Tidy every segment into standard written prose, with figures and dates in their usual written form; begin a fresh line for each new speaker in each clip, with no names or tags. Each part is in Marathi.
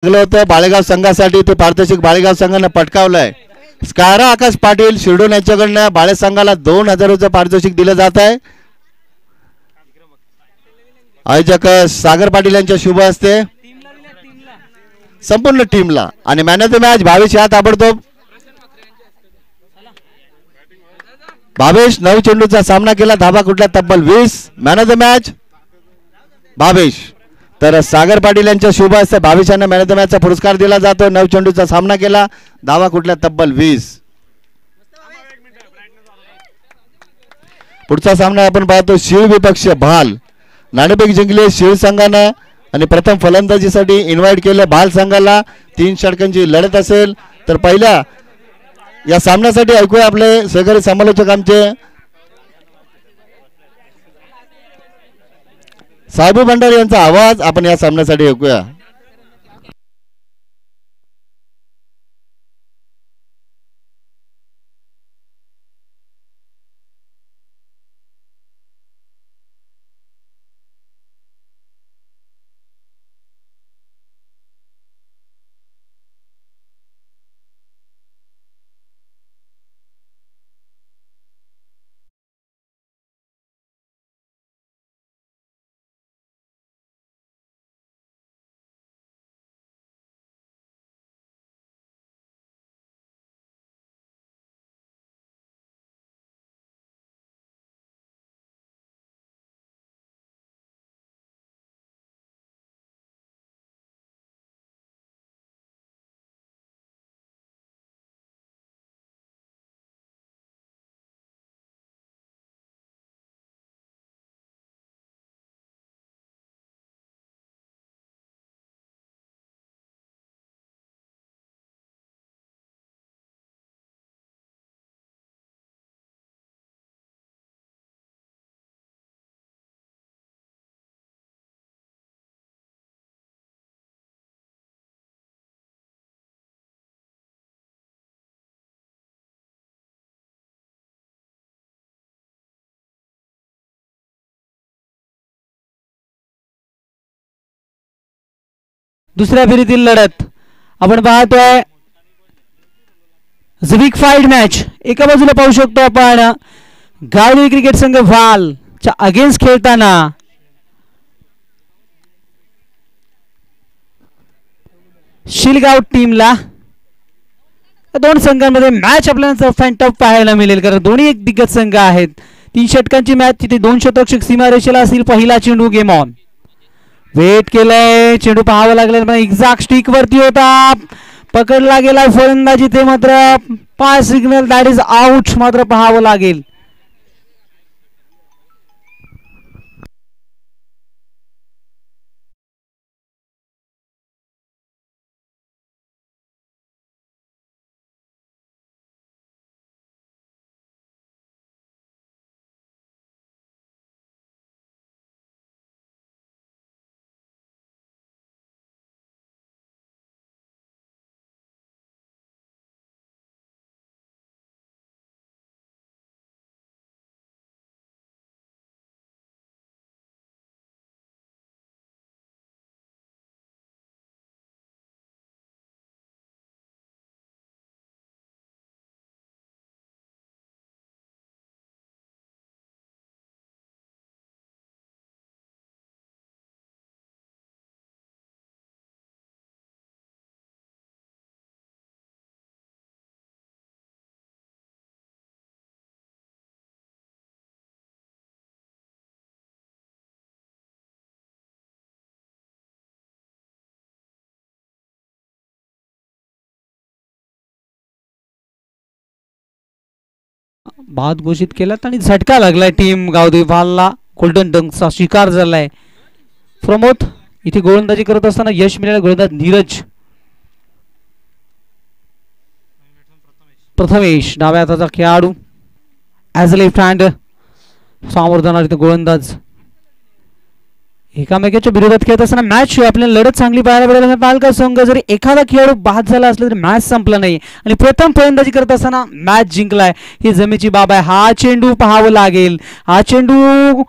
होतं बाळेगाव संघासाठी ते पारितोषिक बाळेगाव संघानं पटकावलंय. स्कारा आकाश पाटील शिरडोन यांच्याकडनं बाळे संघाला 2000 रुपये पारितोषिक दिलं जात आहे. आयोजक सागर पाटील यांच्या शुभ हस्ते संपूर्ण टीमला आणि man of the match Bhavesh या ताबडतोब. भावेश 9 चेंडूचा सामना केला, धाबा कुठला तब्बल 20. Man of the match Bhavesh. तर सागर पाटील यांच्या शुभ हस्ते भावेश यांना मॅन ऑफ द मॅचचा पुरस्कार दिला जातो. 9 चेंडूचा सामना केला, धावा कुठल्या तब्बल 20. पुढचा सामना आपण पाहतो शिळ विपक्ष भाल. नाणेफेक जिंकले शिळ संघानं आणि प्रथम फलंदाजीसाठी इन्व्हाइट केलं भाल संघाला. 3 षटकांची लढत असेल. तर पहिल्या या सामन्यासाठी ऐकूया आपले सहकारी समालोचक आमचे साहेबू भंडारी यांचा आवाज आपण या सामन्यासाठी ऐकूया.
दुसऱ्या फेरीतील लढत आपण पाहतोय. झविक फाईट मॅच. एका बाजूला पाहू शकतो आपण गावदेवी क्रिकेट संघ भालच्या अगेन्स्ट खेळताना शिलगाव टीमला. दोन संघांमध्ये मॅच आपल्याला फॅन्टॉप पाहायला मिळेल कारण दोन्ही एक दिग्गज संघ आहेत. 3 षटकांची मॅच तिथे 2 शतक सीमारेषेला असतील. पहिला चेंडू गेम ऑन. वेट केलंय, चेंडू पाहावं लागलं पण एक्झॅक्ट स्टिक वरती होता, पकडला गेला फलंदाजी. ते मात्र 5 सिग्नल दॅट इज आउट मात्र पाहावं लागेल. बाद घोषित केलात आणि झटका लागलाय टीम गावदेवी भालला. गोल्डन डंकचा शिकार झालाय. प्रमोद इथे गोलंदाजी करत असताना यश मिळालं. गोलंदाज नीरज. प्रथमेश डाव्या हाताचा खेळाडू ॲज लेफ्ट हँड समोर जाणार इथे गोलंदाज. एकामेकाच्या विरोधात खेळत असताना मॅच आपल्याला लढत चांगली पाहायला मिळेल. पालका संघ जरी एखादा खेळाडू बाद झाला असला तरी मॅच संपला नाही आणि प्रथम फलंदाजी करत असताना मॅच जिंकलाय ही जमेची बाब आहे. हा चेंडू पाहावं लागेल. हा चेंडू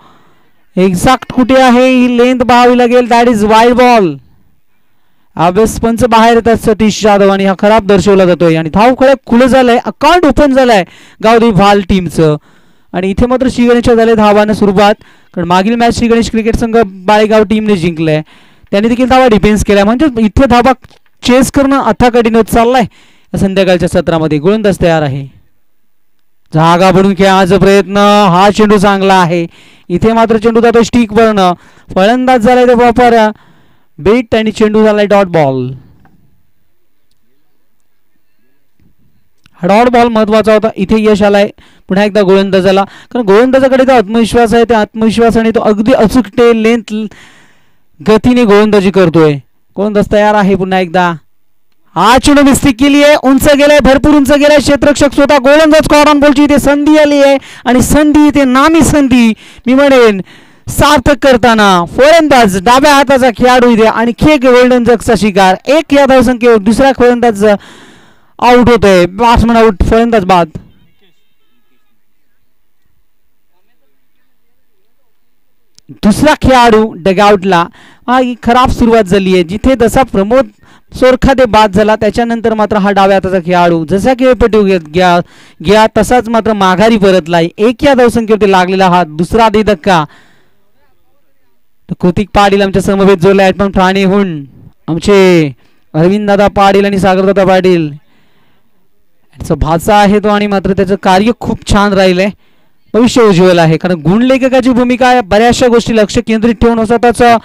एक्झॅक्ट कुठे आहे ही लेंथ पाहावी लागेल. That is wide ball. अभ्यास पंच बाहेर येतात सतीश जाधव आणि हा खराब दर्शवला जातोय आणि धाव खेळ खुलं झालंय, अकाउंट ओपन झालंय गावदेवी भाल टीमचं. आणि इथे मात्र श्री गणेशच्या झाले धावांना सुरुवात, कारण मागील मॅच श्री गणेश क्रिकेट संघ बाळेगाव टीमने जिंकलाय, त्यांनी देखील धावा डिफेन्स केल्या. म्हणजे इथे धावा चेस करणं अथाकटीनं चाललाय. संध्याकाळच्या सत्रामध्ये गोलंदाज तयार आहे, जागा बनून खेळाचा प्रयत्न, हा चेंडू चांगला आहे. इथे मात्र चेंडू जातो स्टिक वरनं, फलंदाज झालाय तो प्रॉपर बेट आणि चेंडू झालाय डॉट बॉल. डॉट बॉल महत्वाचा होता, इथे यश आलाय पुन्हा एकदा गोलंदाजाला, कारण गोलंदाजाकडे जो आत्मविश्वास आहे त्या आत्मविश्वासाने तो अगदी अचूक लेंथ गतीने गोलंदाजी करतोय. गोलंदाज तयार आहे पुन्हा एकदा, हा चेंडू मिस्टेक केली आहे, उंच गेलाय, भरपूर उंच गेलाय, क्षेत्ररक्षक स्वतः गोलंदाज कॉर्ड ऑन बॉलची इथे संधी आली आहे आणि संधी इथे नामी संधी मी म्हणेन सार्थक करताना फलंदाज डाव्या हाताचा खेळाडू इथे आणि खेळ गोलंदाजचा शिकार. एक या धावसंख्येवर दुसरा फलंदाज आउट होतोय, बॅट्समन आउट, फलंदाज बाद. दुसरा खेळाडू डगआउटला. हा खराब सुरुवात झाली आहे, जिथे जसा प्रमोद सोरखादे बाद झाला त्याच्यानंतर मात्र हा डाव्या हाताचा खेळाडू जसा खेळपटू गया तसाच मात्र माघारी परतलाय. एक या धावसंख्येवरती लागलेला हा दुसरा धक्का. कृतिक पाटील आमच्या समवेत जोडले आहेत, पण ठाणेहून आमचे अरविंद दादा पाटील आणि सागर दादा पाटील याचा भाचा आहे तो, आणि मात्र त्याचं कार्य खूप छान राहिलंय, भविष्य उज्ज्वल आहे. कारण गुणलेखकाची भूमिका बऱ्याचशा गोष्टी लक्ष केंद्रित ठेवून स्वतःचं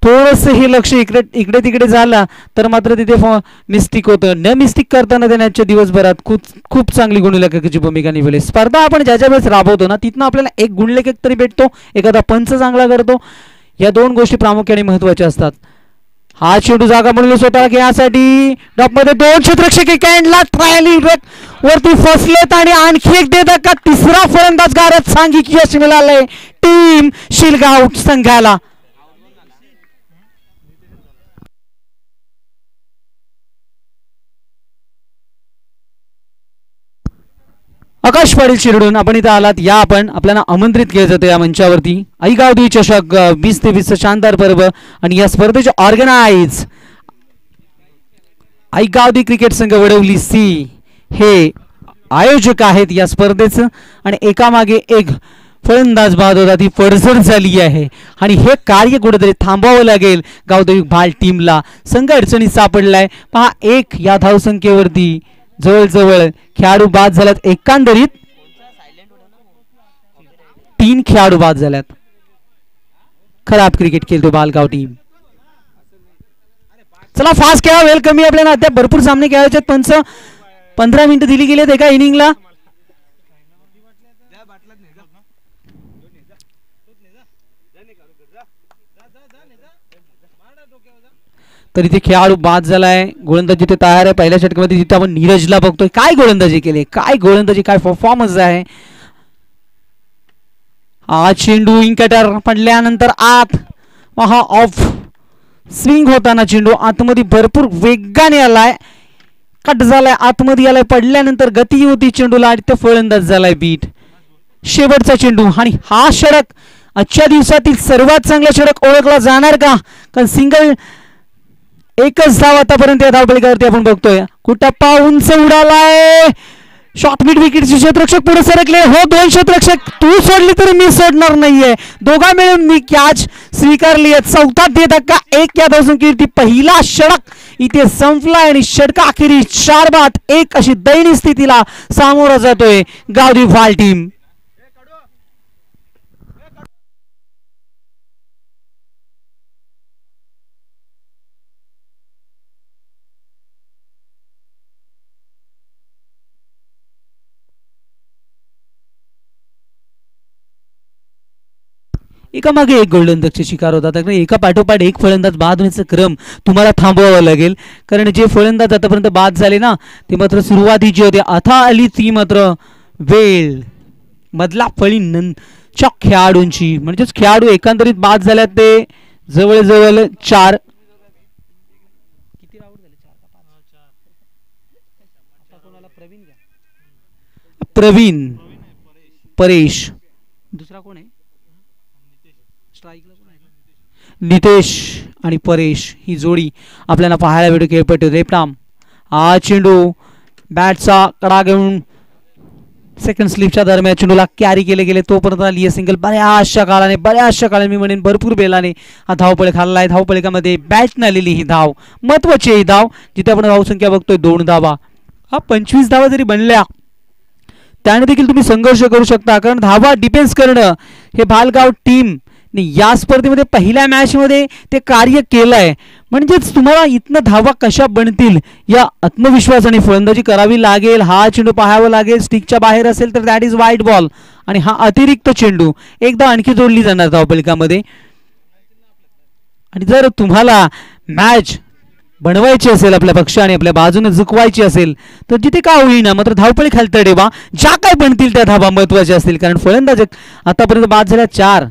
थोडंसं हे लक्ष इकडे तिकडे झालं तर मात्र तिथे मिस्टेक होतं. न मिस्टेक करताना त्याच्या दिवसभरात खूप चांगली गुणलेखकाची भूमिका निभवली. स्पर्धा आपण ज्याच्या वेळेस राबवतो ना तिथनं आपल्याला एक गुणलेखक तरी भेटतो, एखादा पंच चांगला करतो. या दोन गोष्टी प्रामुख्याने महत्वाच्या असतात. हा चेंडू जागा बनवली स्वतः खेळासाठी, डॉपमध्ये दोन क्षेत्ररक्षक एकाला ट्रायल वरती फसलेत आणि आणखी एक धक्का, तिसरा फलंदाज गारद सांघिक यश मिळालंय टीम शिलगाव संघाला. आकाश पाटील शिरडून आपण इथं आलात, या आपण आपल्याला आमंत्रित केलं जातं या मंचावरती. आईगावदी चषक 20 ते 20 शानदार पर्व आणि या स्पर्धेचे ऑर्गनाइज आईगावदी क्रिकेट संघ वडवली सी हे आयोजक आहेत या स्पर्धेचं. आणि एकामागे एक फलंदाज बाद होता, ती पडझड झाली आहे आणि हे कार्य कुठेतरी थांबवावं लागेल गावदेवी भाल टीमला. संघ अडचणीत सापडलाय. पहा, एक या धावसंख्येवरती जवळजवळ खेळाडू बाद झाल्यात, एकंदरीत 3 खेळाडू बाद झाल्यात. खराब क्रिकेट खेळतो बालगाव टीम. चला फास्ट खेळा, वेळ कमी आपल्याला, अद्याप भरपूर सामने खेळायचे. पंच 15 मिनिटं दिली गेलेत एका इनिंगला. तर इथे खेळाडू बाद झालाय, गोलंदाज जिथे तयार आहे पहिल्या षटकामध्ये, जिथे आपण नीरजला बघतोय काय गोलंदाजी केली, काय गोलंदाजी, काय परफॉर्मन्स आहे. हा चेंडू इंकटर पडल्यानंतर आत, हा ऑफ स्विंग होताना चेंडू आतमध्ये भरपूर वेगाने आलाय, कट झालाय, आतमध्ये आलाय, पडल्यानंतर गती होती चेंडूला आणि तो फलंदाज झालाय बीट. शेवटचा चेंडू आणि हा षटक आजच्या दिवसातील सर्वात चांगला षटक ओळखला जाणार का, कारण सिंगल एकच धाव आतापर्यंत या धावपळीवरती आपण बघतोय. कुटप्पा उंच उडालाय, शॉर्ट मिड विकेटचे क्षेत्ररक्षक पुढे सरकले. हो, 2 क्षेत्ररक्षक, तू सोडली तरी मी सोडणार नाहीये, दोघा मिळून मी कॅच स्वीकारली आहे. चौथा धक्का, 1 या धावसंख्येवरती पहिला षटक इथे संपला आणि षटका अखेरीस 4-1 अशी दयनीय स्थितीला सामोरा जातोय गावदेवी भाल टीम. एकामागे एक गोलंदाजचे शिकार होतात, एका पाठोपाठ एक फलंदाज बाद होण्याचा क्रम तुम्हाला थांबवावा लागेल. कारण जे फलंदाज आतापर्यंत बाद झाले ना ते मात्र सुरुवातीचे होते, आता आली ती मात्र वेळ मधला फळीच्या खेळाडूंची. म्हणजेच खेळाडू एकंदरीत बाद झाल्यात ते जवळजवळ 4. प्रवीण, परेश, दुसरा कोण आहे, नितेश आणि परेश ही जोडी आपल्याला पाहायला भेटू खेळपट्टी लेफ्टाम. हा चेंडू बॅटचा कडा घेऊन सेकंड स्लिपच्या दरम्यान चेंडूला कॅरी केले गेले, तोपर्यंत आली सिंगल. बऱ्याचशा काळाने मी म्हणेन भरपूर बेलाने हा धावपळे खाल्ला आहे. धावपळीकामध्ये बॅटने आलेली ही धाव महत्वाची आहे. ही धाव जिथे आपण धावसंख्या बघतोय 2 धावा. हा 25 धावा जरी बनल्या त्याने देखील तुम्ही संघर्ष करू शकता, कारण धावा डिफेन्स करणं हे भालगाव टीम या स्पर्धेमध्ये पहिल्या मॅच मध्ये ते कार्य केलंय. म्हणजेच तुम्हाला इथनं धावा कशा बनतील या आत्मविश्वासाने फलंदाजी करावी लागेल. हा चेंडू पाहावा लागेल, स्टिकच्या बाहेर असेल तर दॅट इज वाईट बॉल. आणि हा अतिरिक्त चेंडू एकदा आणखी जोडली जाणार धावपलिकामध्ये. आणि जर तुम्हाला मॅच बनवायची असेल, आपल्या पक्षाने आपल्या बाजूने झुकवायची असेल तर जिथे का होईना मात्र धावपळी खालता ठेवा. ज्या काय बनतील त्या धावा महत्वाच्या असतील, कारण फलंदाज आतापर्यंत बाद झाल्या 4.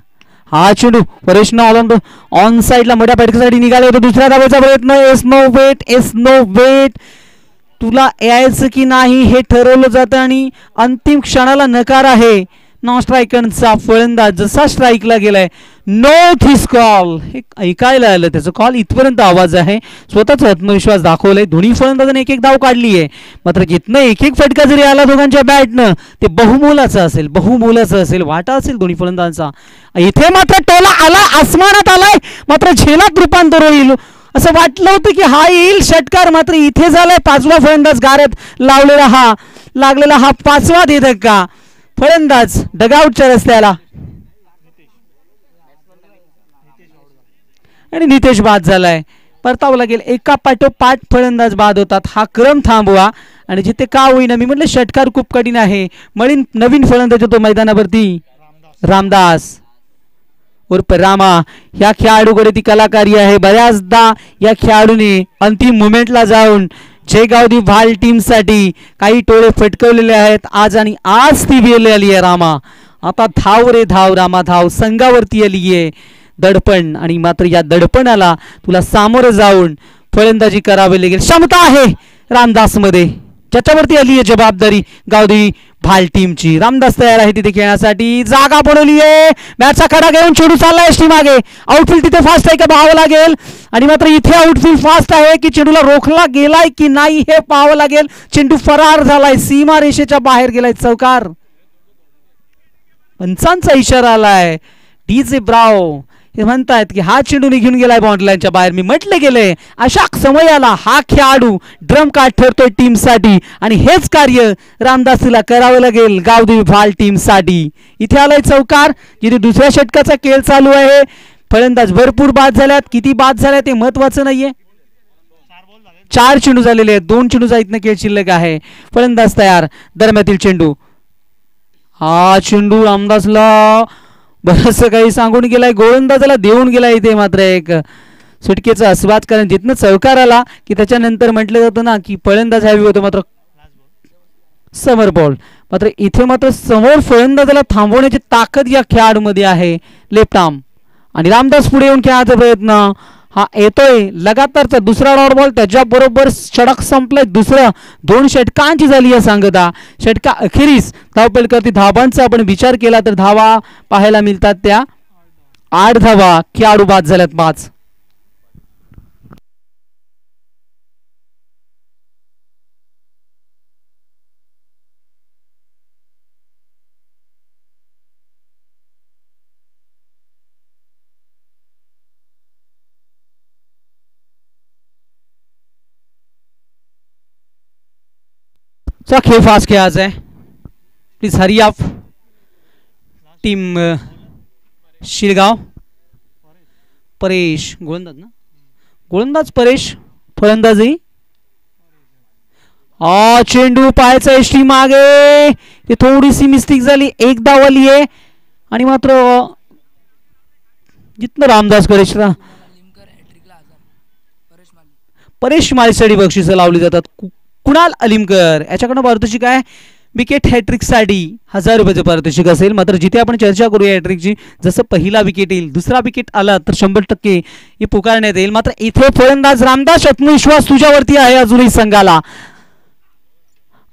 हा चेंडू परेश ऑन साइडला मोठ्या पैठकीसाठी निघाले होते. दुसऱ्या धावेचा प्रयत्न. एस नो वेट तुला यायचं की नाही हे ठरवलं जातं आणि अंतिम क्षणाला नकार आहे नॉन स्ट्रायकरचा. फलंदाज जसा स्ट्राईकला गेलाय नो थिस कॉल हे ऐकायला आलं, त्याचं कॉल इथपर्यंत आवाज आहे. स्वतःचा आत्मविश्वास दाखवलाय. दोन्ही फलंदाजांनी एक धाव काढली आहे, मात्र जिथनं एक फटका जरी आला दोघांच्या बॅटनं ते बहुमोलाचं असेल, वाटा असेल दोन्ही फलंदाजांचा. इथे मात्र टोला आला, आसमानात आलाय, मात्र झेलात रूपांतर होईल असं वाटलं होतं की हा येईल षटकार, मात्र इथे झालाय. 5वा फलंदाज गारत लागलेला हा 5वा धक्का. फलंदाज डगआउटच्या रस्त्याला आणि नितेश बाद झालाय. परतावं लागेल. एका पाठोपाठ फलंदाज बाद होतात. हा क्रम थांबवा आणि जिथे का होईना मी म्हटलं षटकार खूप कठीण आहे. नवीन फलंदाज होतो मैदानावरती रामदास उर्फ रामा. या खेळाडूकडे ती कलाकारी आहे. बऱ्याचदा या खेळाडूने अंतिम मुमेंटला जाऊन जयगावदी भाल टीम साठी काही टोळे फटकवलेले आहेत आज ती वेळ आली आहे. रामा आता धाव रे धाव रामा धाव. संघावरती आली आहे दडपण आणि मात्र या दडपणाला तुला सामोरं जाऊन फलंदाजी करावी लागेल. क्षमता आहे रामदास मध्ये, ज्याच्यावरती आली आहे जबाबदारी गावदेवी भाल टीमची. रामदास तयार आहे तिथे खेळण्यासाठी. जागा बनवली आहे. बॅटचा खडा घेऊन चेंडू चाललाय एसटी मागे. आउटफील्ड तिथे फास्ट आहे का पाहावं लागेल आणि मात्र इथे आउटफील्ड फास्ट आहे की चेंडूला रोखला गेलाय की नाही हे पाहावं लागेल. चेंडू फरार झालाय, सीमा रेषेच्या बाहेर गेलाय. चौकार. पंचांचा इशारा आलाय. डीजे ब्राव हे म्हणतायत की हा चेंडू निघून गेलाय बाउंड्री लाईनच्या बाहेर. मी म्हटले गेले अशा समयाला हा खेळाडू ड्रम कार्ड ठरतोय टीम साठी आणि हेच कार्य रामदासला करावं लागेल गावदेवी भाल टीम साठी. इथे आलाय चौकार, जिथे दुसऱ्या षटकाचा खेळ चालू आहे. फलंदाज भरपूर बाद झाल्यात. किती बाद झाल्या ते महत्वाचं नाहीये. 4 चेंडू झालेले आहेत. 2 चेंडूचा इथनं खेळ शिल्लक आहे. फलंदाज तयार. दरम्यातील चेंडू. हा चेंडू रामदासला बरंच काही सांगून गेलाय, गोलंदाजाला देऊन गेलाय. इथे मात्र एक सुटकेचा आस्वाद, कारण जिथनं चौकार आला की त्याच्यानंतर म्हटलं जातं ना की फलंदाज हॅवी होतो, मात्र समर बॉल. मात्र इथे मात्र समोर फलंदाजाला थांबवण्याची ताकद या खेळाडूमध्ये आहे. लेफ्ट आर्म आणि रामदास पुढे येऊन खेळायचा प्रयत्न. हा येतोय लगातारचा दुसरा डॉट बॉल. त्याच्याबरोबर षटक संपलंय. दुसरं 2 षटकांची झाली आहे सांगता. षटका अखेरीस धावपलकरती धावांचा आपण विचार केला तर धावा पाहायला मिळतात त्या 8 धावा. खेळाडू बाद झाल्यात 5. चा खेळ फास्ट खेळायचा आहे. Please hurry up. Team Shilgaon. Paresh गोलंदाज परेश फलंदाजी. चेंडू पाहायचा एसटी मागे. ते थोडीशी मिस्टेक झाली. एक धाव आली आहे आणि मात्र जिथनं रामदास कडे परेश माळीसाठी बक्षिसं लावली जातात. कुणाल अलिमकर याच्याकडनं पारितोषिक आहे विकेट हॅट्रिक साठी 1000 रुपयाचं पारितोषिक असेल. मात्र जिथे आपण चर्चा करूया हॅट्रिकची, जसं पहिला विकेट येईल, दुसरा विकेट आला तर 100% हे पुकारण्यात येईल. मात्र इथे फलंदाज रामदास आत्मविश्वास तुझ्यावरती आहे अजूनही संघाला.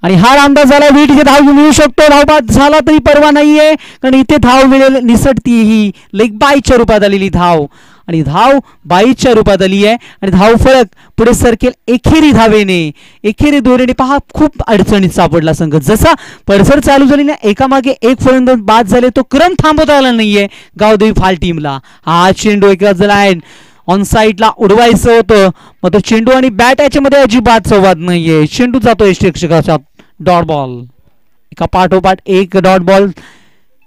आणि हा रामदास झाला वीट. इथे धाव मिळू शकतो. धावबाद झाला तरी परवा नाहीये, कारण इथे धाव मिळेल निसटती ही लेग बायच्या रूपात आलेली धाव. आणि धाव 22च्या रूपात आली आहे आणि धाव फलक पुढे सरकेल एकेरी धावेने. एकेरी दोरीने पहा खूप अडचणीत सापडला संघ. जसा पडसर चालू झाली ना एकामागे एक फलंदाज बाद झाले तो क्रम थांबवता आला नाहीये गावदेवी फाल टीमला. हा चेंडू एका लाईन ऑन साईडला उडवायचं होतं मग तो चेंडू आणि बॅट याच्यामध्ये अजिबात संवाद नाहीये. चेंडू जातोय शिक्षकाच्या डॉट बॉल. एका पाठोपाठ एक डॉट बॉल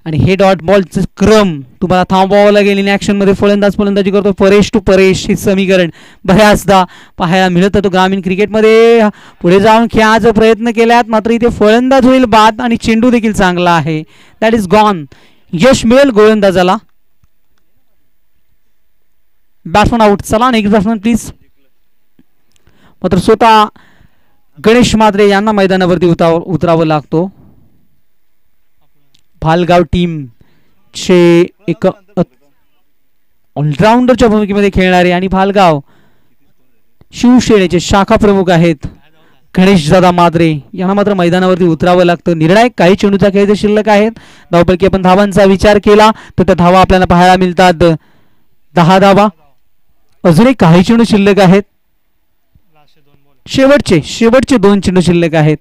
आणि हे डॉट बॉलचं क्रम तुम्हाला थांबवावं लागेल. इन ऍक्शन मध्ये फलंदाजी करतो परेश टू परेश हे समीकरण बऱ्याचदा पाहायला मिळत होतं ग्रामीण क्रिकेटमध्ये. पुढे जाऊन खेळाचा प्रयत्न केल्यात मात्र इथे फलंदाज होईल बाद आणि चेंडू देखील चांगला आहे. That is gone. यश मिळेल गोलंदाजाला. Batsman out. चला नेक्स्ट बॅट्समन प्लीज. मात्र स्वतः गणेश मात्रे यांना मैदानावरती उतरावं लागतो. भालगाव टीम चे एक ऑलराऊंडरच्या भूमिकेमध्ये खेळणारे आणि भालगाव शिवसेनेचे शाखा प्रमुख आहेत गणेश दादा मात्रे यांना मात्र मैदानावरती उतरावं लागतं. निर्णायक काही चेंडूचा खेळ जे शिल्लक आहेत. धावपैकी आपण धावांचा विचार केला तर त्या धावा आपल्याला पाहायला मिळतात 10 धावा. अजूनही काही चेंडू शिल्लक आहेत. शेवटचे 2 चेंडू शिल्लक आहेत.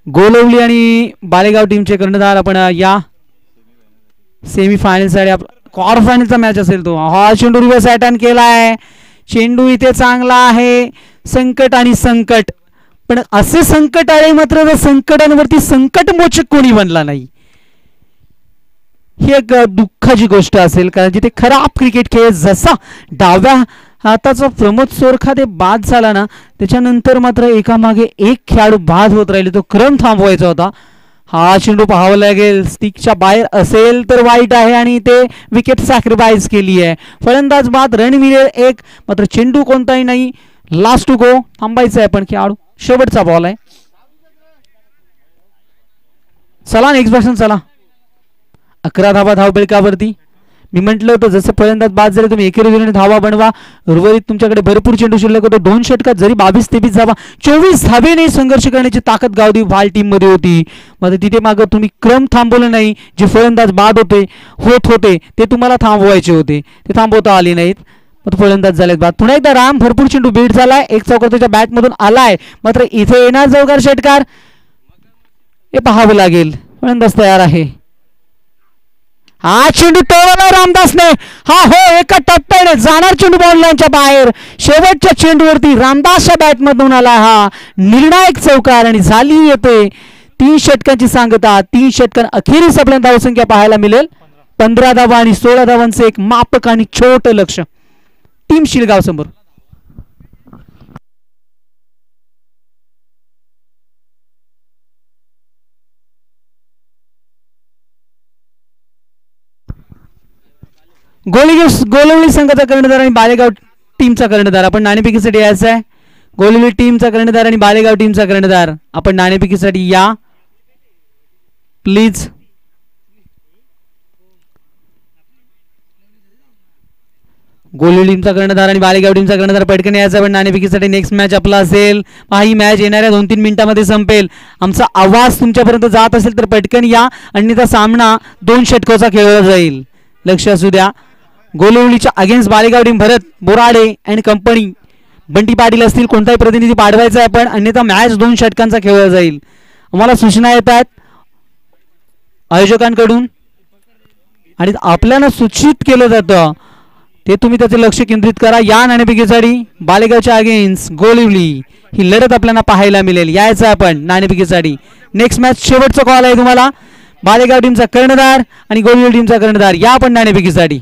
गोलवली आणि बालेगाव टीमचे कर्णधार आपण या सेमी फायनल साठी क्वार्टर फायनलचा मॅच असेल तो. हा चेंडू रिव्हर्स अटॅक केलाय. चेंडू इथे चांगला आहे. संकट आणि संकट पण असे संकट आले मात्र त्या संकटांवरती संकटमोचक कोणी बनला नाही. ही एक दुःखाची गोष्ट असेल कारण जिथे खराब क्रिकेट खेळ जसा डाव्या हाताचा प्रमोद सोरखा ते बाद झाला ना त्याच्यानंतर मात्र एकामागे एक खेळाडू बाद होत राहिले. तो क्रम थांबवायचा होता. हा चेंडू पाहावा लागेल. स्टिकच्या बाहेर असेल तर वाईट आहे आणि ते विकेट सॅक्रिफाईस केली आहे. फलंदाज बाद रन मिळेल एक मात्र चेंडू कोणताही नाही. Last to go. थांबायचं आहे पण खेळाडू शेवटचा बॉल आहे. चला नेक्स्ट बॅट्समन चला. 11 धावा धावबळकावरती. मी म्हटलं होतं जसं फलंदाज बाद झाले तुम्ही एकेरी धावा बनवा. उर्वरित तुमच्याकडे भरपूर चेंडू शिल्लक होते. 2 षटकात जरी 22-23 धावा 24 धावेने संघर्ष करण्याची ताकद गावदेवी भाल टीम मध्ये होती. मग तिथे मागं तुम्ही क्रम थांबवलं नाही. जे फलंदाज बाद होत होते ते तुम्हाला थांबवायचे होते ते थांबवता आले नाहीत. मग फलंदाज झालेत बाद. पुन्हा एकदा राम भरपूर चेंडू बीट झालाय. एक चौकार त्याच्या बॅट मधून आलाय मात्र इथे येणार चौकार षटकार हे पाहावं लागेल. फलंदाज तयार आहे. हा चेंडू तोडला रामदासने. हा हो एका टप्प्याने जाणार चेंडू बॉल लाईनच्या बाहेर. शेवटच्या चेंडूवरती रामदासच्या बॅट मधून आला हा निर्णायक चौकार आणि झाली येते 3 षटकांची सांगता. 3 षटकां अखेरीस आपल्याला धावसंख्या पाहायला मिळेल 15 धावा आणि 16 धावांचे एक मापक आणि छोटं लक्ष टीम शिलगाव समोर. गोलवली संघाचा कर्णधार आणि बालेगाव टीमचा कर्णधार आपण नाणेफेकीसाठी यायचं आहे. गोलवली टीमचा कर्णधार आणि बालेगाव टीमचा कर्णधार आपण नाणेफेकीसाठी या प्लीज. गोलवली टीमचा कर्णधार आणि बालेगाव टीमचा कर्णधार पटकन यायचा पण नाणेफेकीसाठी. नेक्स्ट मॅच आपला असेल ही मॅच येणाऱ्या 2-3 मिनिटांमध्ये संपेल. आमचा आवाज तुमच्यापर्यंत जात असेल तर पटकन या अन्यथा सामना 2 षटकाचा खेळला जाईल. लक्ष असू द्या. गोलवलीच्या against Balegaon team Bharat Borade and company Bunty Patil असतील कोणताही प्रतिनिधी पाठवायचा आहे पण अन्यथा मॅच 2 षटकांचा खेळला जाईल. आम्हाला सूचना येत आहेत आयोजकांकडून आणि आपल्याला सूचित केलं जातं ते तुम्ही त्याचे लक्ष केंद्रित करा. या नाणेफेकीसाठी बालेगावच्या अगेन्स्ट गोलवली ही लढत आपल्याला पाहायला मिळेल. यायचं आपण नाणेफेकीसाठी. नेक्स्ट मॅच शेवटचा कॉल आहे तुम्हाला. बालेगाव टीमचा कर्णधार आणि गोलवली टीमचा कर्णधार या आपण नाणेफेकीसाठी.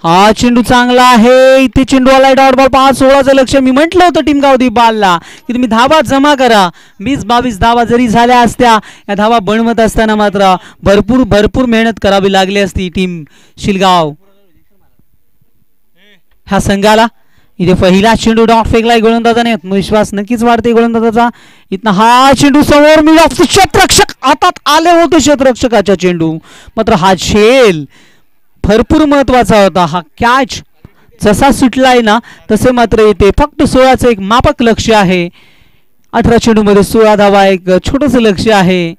हा चेंडू चांगला आहे. इथे चेंडू आलाय डॉट बॉल 5-16चं लक्ष. मी म्हटलं होतं टीम गावदी बालला की तुम्ही धावा जमा करा. 20-22 धावा जरी झाल्या असत्या, या धावा बनवत असताना मात्र भरपूर मेहनत करावी लागली असती टीम शिलगाव ह्या संघाला. इथे पहिला चेंडू डॉट फेकलाय गोलंदाजाने. आत्मविश्वास नक्कीच वाढते गोलंदाजाचा. इथं हा चेंडू समोर मिड ऑफ क्षेत्ररक्षक हातात आले होते क्षेत्ररक्षकाचा चेंडू, मात्र हा झेल भरपूर महत्वाचा होता. हा कॅच जसा सुटलाय ना तसे मात्र येते. फक्त 16चं एक मापक लक्ष आहे. 18 चेंडू मध्ये 16 धावा एक छोटस लक्ष आहे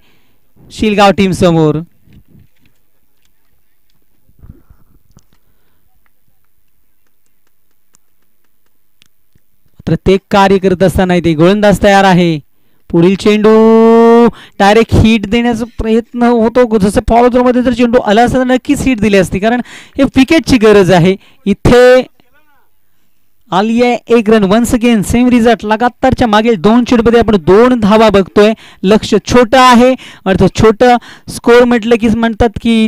शिलगाव टीम समोर. प्रत्येक कार्य करत असताना इथे गोलंदाज तयार आहे. पुढील चेंडू डायरेक्ट हिट देण्याचा प्रयत्न होतो. जसं फॉलो थ्रो मध्ये जर चेंडू आला असता तर नक्कीच हिट दिली असती, कारण हे विकेटची गरज आहे. इथे आली आहे 1 run. Once again same result. लगातारच्या मागील 2 चेंडूमध्ये आपण 2 धावा बघतोय. लक्ष छोटं आहे. अर्थ छोटं स्कोर म्हटलं की म्हणतात की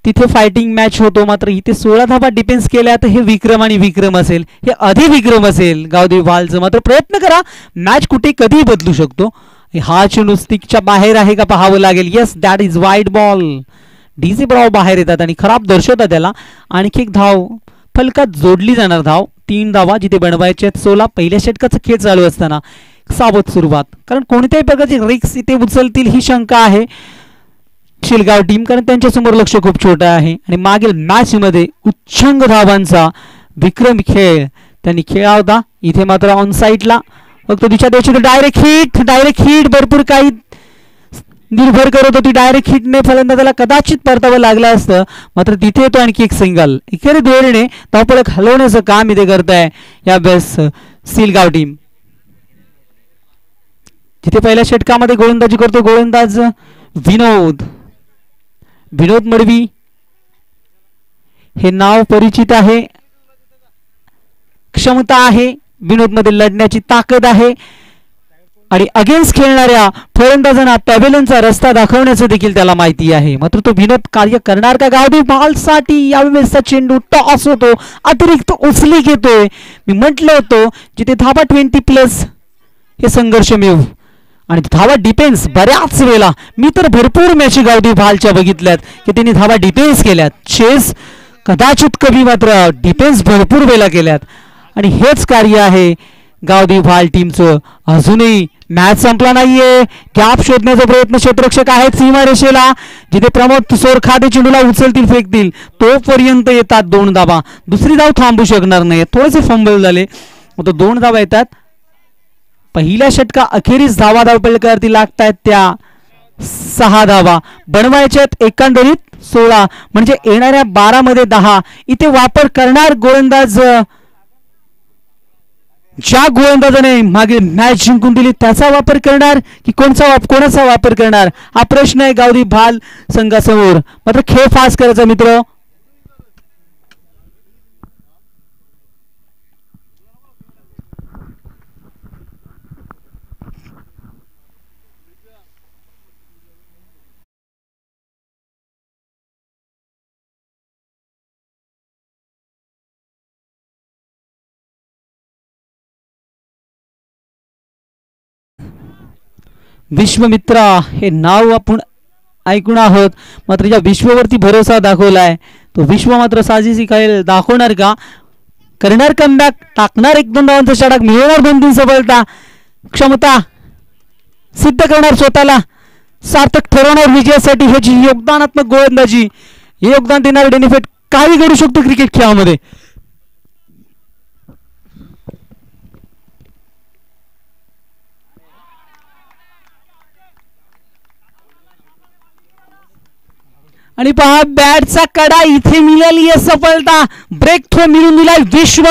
तिथे फायटिंग मॅच होतो, मात्र इथे 16 धावा डिफेन्स केल्या तर हे विक्रम आणि विक्रम असेल, हे अधिविक्रम असेल गावदेवी भालचं. मात्र प्रयत्न करा, मॅच कुठे कधीही बदलू शकतो. हा चेंडू स्टिकच्या बाहेर आहे का पाहावं लागेल. Yes, that is wide ball. DJ Bravo बाहेर येतात आणि खराब दर्शवतात त्याला. आणखी एक धाव फलकात जोडली जाणार. धाव 3 धावा जिथे बनवायचे आहेत 16. पहिल्या षटकाचा खेळ चालू असताना सावध सुरुवात, कारण कोणत्याही प्रकारची रिक्स इथे उचलतील ही शंका आहे शिलगाव टीम, कारण त्यांच्यासमोर लक्ष खूप छोटं आहे. आणि मागील मॅच मध्ये उच्चांक धावांचा विक्रम खेळ त्यांनी खेळला होता. इथे मात्र ऑन साईडला फक्त तिच्या द्यायची डायरेक्ट हिट भरपूर काही निर्भर करत होती. डायरेक्ट हिटने फलंदाजाला कदाचित परतावं लागलं असतं, मात्र तिथे येतो आणखी एक सिंगल. एकेरी धोरणे धावफलक हलवण्याचं काम इथे करताय या बेस सिलगाव टीम. जिथे पहिल्या षटकामध्ये गोलंदाजी करतो गोलंदाज विनोद मडवी. हे नाव परिचित आहे. क्षमता आहे विनोद मध्ये, लढण्याची ताकद आहे आणि अगेन्स्ट खेळणाऱ्या फलंदाजांना पॅव्हेलियनचा रस्ता दाखवण्याचं देखील त्याला माहिती आहे. मात्र तो विनोद कार्य करणार का गावदेवी भालसाठी. यावेळेसचा चेंडू टॉस होतो, अतिरिक्त उचली घेतोय. मी म्हटलं होतं जिथे धावा 20+ हे संघर्ष मिळू आणि धावा डिफेन्स. बऱ्याच वेळेला मी तर भरपूर मॅच गावदेवी भालच्या बघितल्यात की त्यांनी धावा डिफेन्स केल्यात. चेस कदाचित कमी, मात्र डिफेन्स भरपूर वेळेला केल्यात आणि हेच कार्य आहे गावदेवी भाल टीमचं. अजूनही मॅच संपला नाहीये. गॅप शोधण्याचा प्रयत्न क्षेत्ररक्षक आहेत सीमारेषेला, जिथे प्रमोद सोरखाते चेंडूला उचलतील फेकतील तोपर्यंत येतात 2 धावा. दुसरी धाव थांबू शकणार नाही. थोडेसे फंबल झाले, 2 धावा येतात. पहिल्या षटका अखेरीस धावपलकावरती लागतायत त्या 6 धावा बनवायच्यात. एकंदरीत 16 म्हणजे येणाऱ्या 12 मध्ये 10. इथे वापर करणार गोलंदाज ज्या गोलंदाजाने मागील मॅच जिंकून दिली त्याचा वापर करणार की कोणाचा वापर करणार हा प्रश्न आहे गावदेवी भाल संघासमोर. मात्र खेळ फास्ट करायचा मित्र. विश्वमित्रा हे नाव आपण ऐकून आहोत, मात्र ज्या विश्वावरती भरोसा दाखवलाय तो विश्व मात्र साजेशी खेळ दाखवणार का. करणार कमबॅक, टाकणार 1-2 धावांचा षटक, मिळवणार 2-3 सफलता, क्षमता सिद्ध करणार स्वतःला, सार्थक ठरवणार विजयासाठी. ह्याची योगदानात्मक गोलंदाजी, योगदान देणारे बेनिफिट काही घडू शकतो क्रिकेट खेळामध्ये. आणि पहा बॅटचा कडा इथे मिळाली आहे सफलता. ब्रेक थ्रो मिळून दिलाय विश्व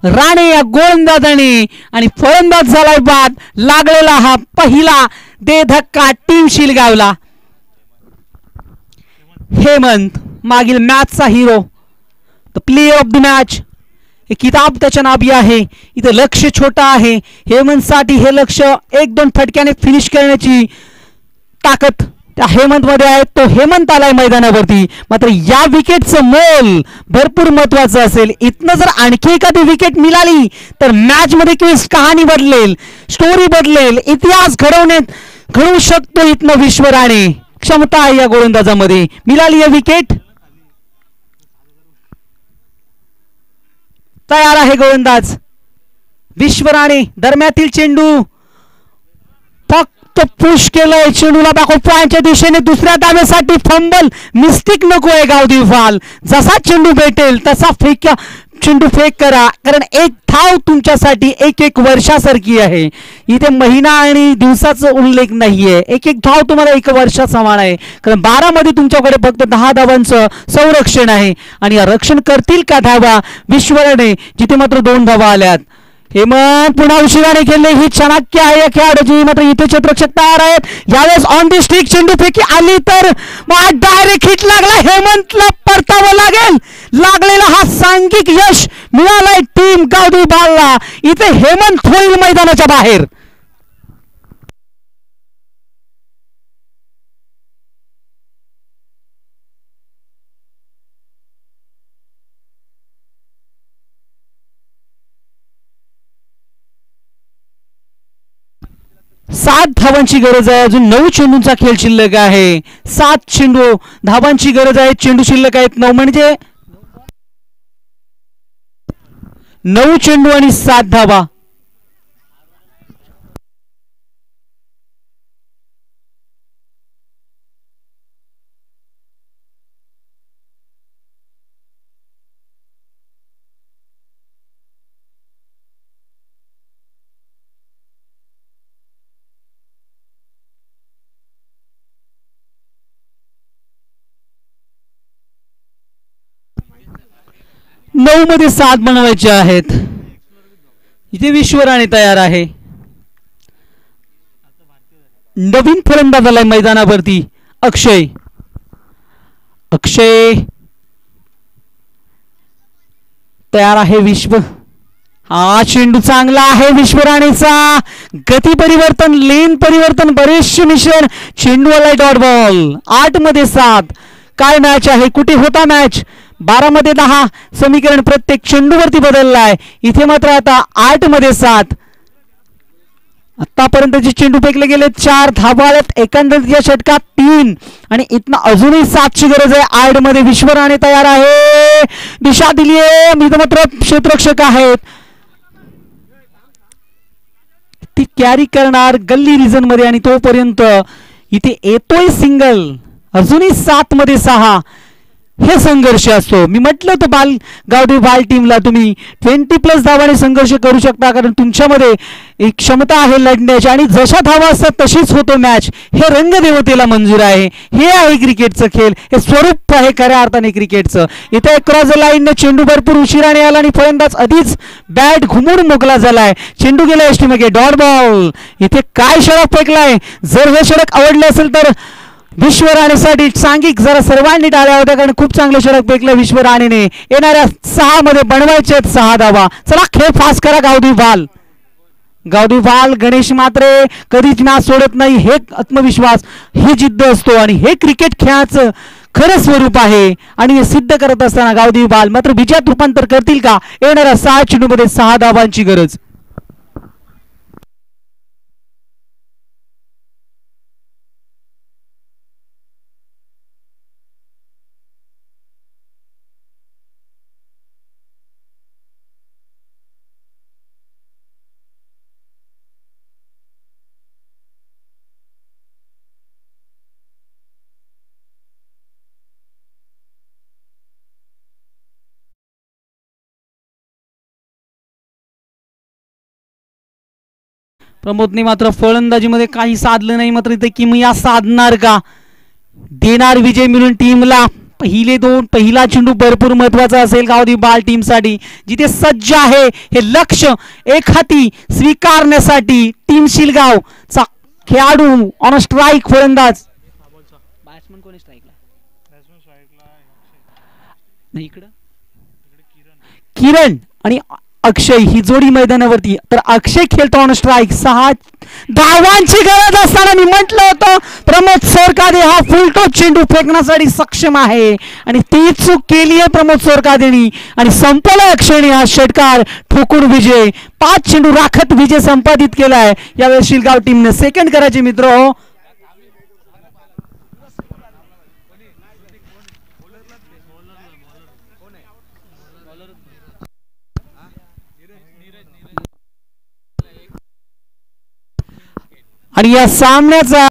राणे या गोलंदाजाने आणि फलंदाज झालाय बाद. लागलेला हा पहिला दे धक्का टीम शिलगावला. हेमंत मागील मॅचचा hero, the player of the match, हे किताब त्याच्या नाभी आहे. इथे लक्ष छोटा आहे. हेमंत साठी हे लक्ष 1-2 फटक्याने फिनिश करण्याची ताकद त्या हेमंत मध्ये आहेत. तो हेमंत आलाय मैदानावरती. मात्र या विकेटचं मोल भरपूर महत्वाचं असेल. इथनं जर आणखी एखादी विकेट मिळाली तर मॅच मध्ये ट्विस्ट कहाणी बदलेल, स्टोरी बदलेल, इतिहास घडवू शकतो. इथनं विश्व राणे क्षमता आहे या गोलंदाजामध्ये. मिळाली या विकेट. तयार आहे गोलंदाज विश्व राणे. दरम्यातील चेंडू फक्त पुश केलंय. चेंडूला बॅक पॉइंटच्या दिशेने दुसऱ्या धावेसाठी फंबल. मिस्टेक नको आहे गावदेवी फाल. जसा चेंडू भेटेल तसा चेंडू फेक करा, कारण एक धाव तुमच्यासाठी एक वर्षासारखी आहे. इथे महिना आणि दिवसाचा उल्लेख नाहीये. एक धाव तुम्हाला 1 वर्षा समान आहे, कारण 12 मध्ये तुमच्याकडे फक्त 10 धावांचं संरक्षण आहे. आणि रक्षण करतील का धावा विश्वराणे, जिथे मात्र 2 धावा आल्यात. हेमंत पुन्हा उशिराने खेळले. ही चाणक्य आहे या खेळाडूची. मात्र इथे क्षेत्ररक्षक तयार आहेत. यावेळेस ऑन दी स्टिक चेंडू फेकी आली तर डायरेक्ट हिट लागला. हेमंतला परतावं लागेल. लागलेला हा सांघिक यश मिळालाय टीम गावदेवी बालला. इथे हेमंत होईल मैदानाच्या बाहेर. सात धावांची गरज आहे. अजून 9 चेंडूंचा खेळ शिल्लक आहे. 7 चेंडू धावांची गरज आहे. चेंडू शिल्लक आहेत 9, म्हणजे 9 चेंडू आणि 7 धावा. नऊ मध्ये 7 बनवायचे आहेत. इथे विश्व राणे तयार आहे. नवीन फलंदाज आलाय मैदानावरती अक्षय. तयार आहे विश्व. हा चेंडू चांगला आहे विश्व राणेचा. गती परिवर्तन, लेन परिवर्तन, बरेचसे मिश्रण. चेंडू आलाय डॉट बॉल. 8 मध्ये 7. काय मॅच आहे, कुठे होता मॅच. 12 मध्ये 10 समीकरण प्रत्येक चेंडूवरती बदललाय. इथे मात्र आता 8 मध्ये 7. आतापर्यंतचे चेंडू फेकले गेले 4 धावा आल्यात एकंदरीत या षटकात 3. आणि इथनं अजूनही 7ची गरज आहे. 8 मध्ये विश्व राणे तयार आहे. दिशा दिली आहे. मात्र क्षेत्ररक्षक आहेत. ती कॅरी करणार गल्ली रिजन मध्ये. आणि तोपर्यंत इथे येतोय सिंगल. अजूनही 7 मध्ये 6. हे संघर्ष असतो. मी म्हटलं तर गावदेवी बाल टीमला तुम्ही 20+ धावाने संघर्ष करू शकता, कारण तुमच्यामध्ये एक क्षमता आहे लढण्याची. आणि जशा धावा असतात तशीच होतो मॅच. हे रंगदेवतेला मंजूर आहे. हे आहे क्रिकेटचं खेळ. हे स्वरूप आहे खऱ्या अर्थाने क्रिकेटचं. इथे क्रॉस लाईनने चेंडू भरपूर उशिराने आला आणि फलंदाज आधीच बॅट घुमून मोकळा झालाय. चेंडू गेला एसटी मागे. Dot ball. इथे काय षटक फेकलाय. जर हे षटक आवडले असेल तर विश्व राणेसाठी सांघिक जरा सर्वांनी टाळ्या होत्या, कारण खूप चांगलं षटक फेकलं विश्व राणेने. येणाऱ्या 6 मध्ये बनवायचे 6 धावा. चला खेळ फास्ट करा गावदेवी बाल. गणेश मात्रे कधीच मॅच सोडत नाही. हे आत्मविश्वास, ही जिद्द असतो आणि हे क्रिकेट खेळाचं खरं स्वरूप आहे. आणि हे सिद्ध करत असताना गावदेवी बाल मात्र विजयात रूपांतर करतील का. येणाऱ्या 6 चेंडूमध्ये 6 धावांची गरज. प्रमोदने मात्र फलंदाजीमध्ये काही साधलं नाही. मात्र इथे किमया साधणार का. देणार विजय मिळून टीमला. पहिला चेंडू भरपूर महत्वाचा असेल गावदेवी बाल टीमसाठी, जिथे सज्ज आहे हे लक्ष्य एक हाती स्वीकारण्यासाठी. टीम शिलगावचा खेळाडू ऑन स्ट्राईक. फलंदाज बॅट्समन कोणी स्ट्राईकला नाही. इकडं किरण आणि अक्षय ही जोडी मैदानावरती. तर अक्षय खेळतो ऑन स्ट्राईक. 6 धावांची गरज असताना मी म्हटलं होतं प्रमोद सोरकादे हा फुलटॉस चेंडू फेकण्यासाठी सक्षम आहे आणि ती चूक केली आहे प्रमोद सोरकादेनी आणि संपला क्षणी हा षटकार ठोकून विजय 5 चेंडू राखत विजय संपादित केलाय. यावेळेस शिलगाव टीमने सेकंड करायचे मित्र. आणि या सामन्याचा